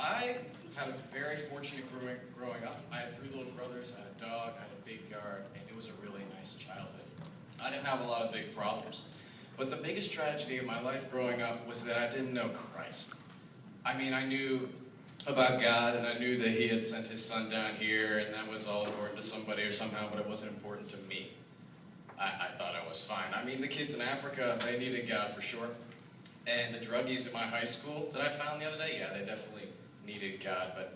I had a very fortunate growing up. I had 3 little brothers, I had a dog, I had a big yard, and it was a really nice childhood. I didn't have a lot of big problems. But the biggest tragedy of my life growing up was that I didn't know Christ. I mean, I knew about God, and I knew that He had sent His Son down here, and that was all important to somebody or somehow, but it wasn't important to me. I thought I was fine. I mean, the kids in Africa, they needed God for sure. And the druggies at my high school that I found the other day, yeah, they definitely needed God, but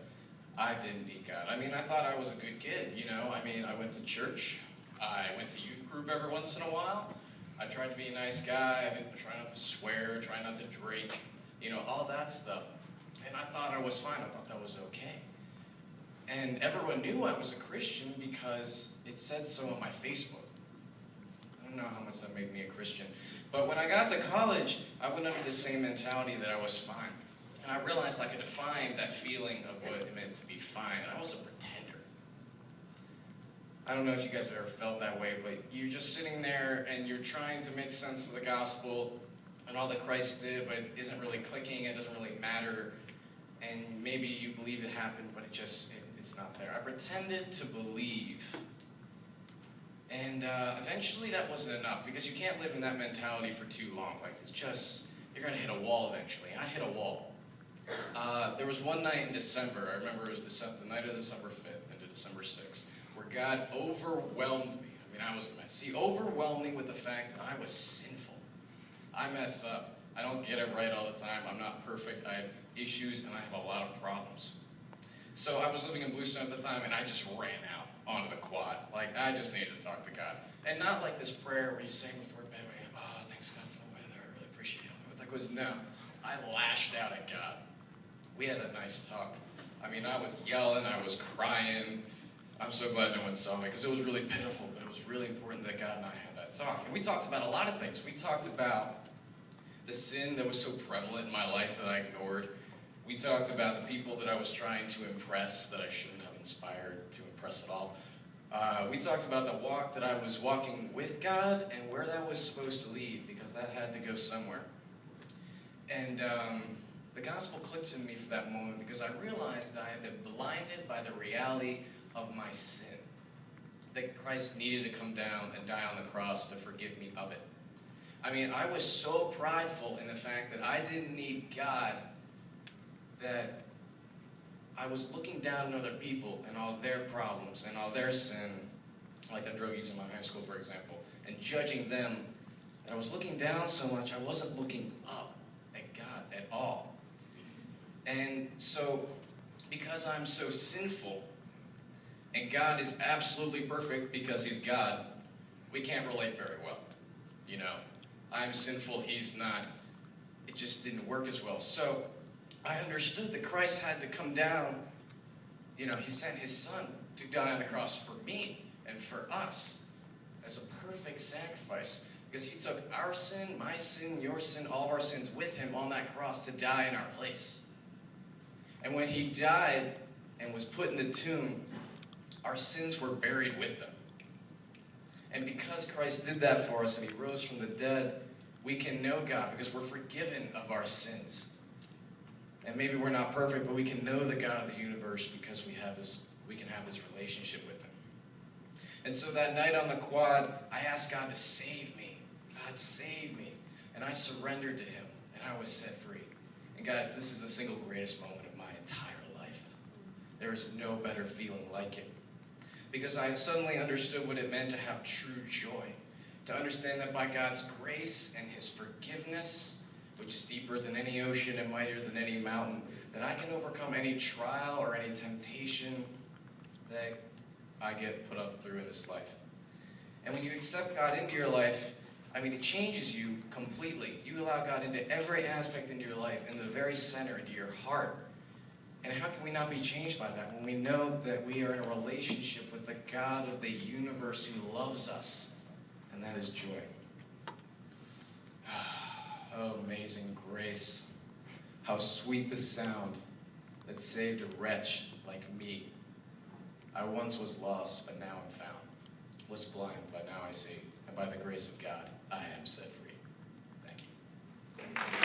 I didn't need God. I mean, I thought I was a good kid, you know. I mean, I went to church. I went to youth group every once in a while. I tried to be a nice guy. I didn't try not to swear, try not to drink, you know, all that stuff. And I thought I was fine. I thought that was okay. And everyone knew I was a Christian because it said so on my Facebook. I don't know how much that made me a Christian. But when I got to college, I went under the same mentality that I was fine. And I realized I could define that feeling of what it meant to be fine. And I was a pretender. I don't know if you guys have ever felt that way, but you're just sitting there and you're trying to make sense of the gospel and all that Christ did, but it isn't really clicking, it doesn't really matter. And maybe you believe it happened, but it's not there. I pretended to believe. And eventually that wasn't enough, because you can't live in that mentality for too long. Like, it's just, you're going to hit a wall eventually. And I hit a wall. There was one night in December, I remember it was the night of December 5th into December 6th, where God overwhelmed me. I mean, I was a mess. He overwhelmed me with the fact that I was sinful. I mess up. I don't get it right all the time. I'm not perfect. I have issues, and I have a lot of problems. So I was living in Bluestone at the time, and I just ran out onto the quad. Like, I just needed to talk to God. And not like this prayer where you say before bed, oh, thanks God for the weather, I really appreciate it. But that goes, no. I lashed out at God. We had a nice talk. I mean, I was yelling, I was crying. I'm so glad no one saw me, because it was really pitiful, but it was really important that God and I had that talk. And we talked about a lot of things. We talked about the sin that was so prevalent in my life that I ignored. We talked about the people that I was trying to impress that I shouldn't have inspired to impress at all. We talked about the walk that I was walking with God and where that was supposed to lead, because that had to go somewhere. And the gospel clicked in me for that moment, because I realized that I had been blinded by the reality of my sin. That Christ needed to come down and die on the cross to forgive me of it. I mean, I was so prideful in the fact that I didn't need God, that I was looking down on other people and all their problems and all their sin, like the druggies in my high school, for example, and judging them. And I was looking down so much, I wasn't looking up at God at all. And so, because I'm so sinful, and God is absolutely perfect because He's God, we can't relate very well, you know. I'm sinful, He's not. It just didn't work as well. So I understood that Christ had to come down. You know, He sent His Son to die on the cross for me and for us as a perfect sacrifice, because He took our sin, my sin, your sin, all of our sins with Him on that cross to die in our place. And when He died and was put in the tomb, our sins were buried with Him. And because Christ did that for us and He rose from the dead, we can know God because we're forgiven of our sins. And maybe we're not perfect, but we can know the God of the universe because we can have this relationship with Him. And so that night on the quad, I asked God to save me. God, save me. And I surrendered to Him, and I was set free. And guys, this is the single greatest moment of my entire life. There is no better feeling like it. Because I suddenly understood what it meant to have true joy. To understand that by God's grace and His forgiveness, which is deeper than any ocean and mightier than any mountain, that I can overcome any trial or any temptation that I get put up through in this life. And when you accept God into your life, I mean, it changes you completely. You allow God into every aspect into your life, into the very center, into your heart. And how can we not be changed by that when we know that we are in a relationship with the God of the universe who loves us? And that is joy. Oh, amazing grace. How sweet the sound that saved a wretch like me. I once was lost, but now I'm found. Was blind, but now I see. And by the grace of God, I am set free.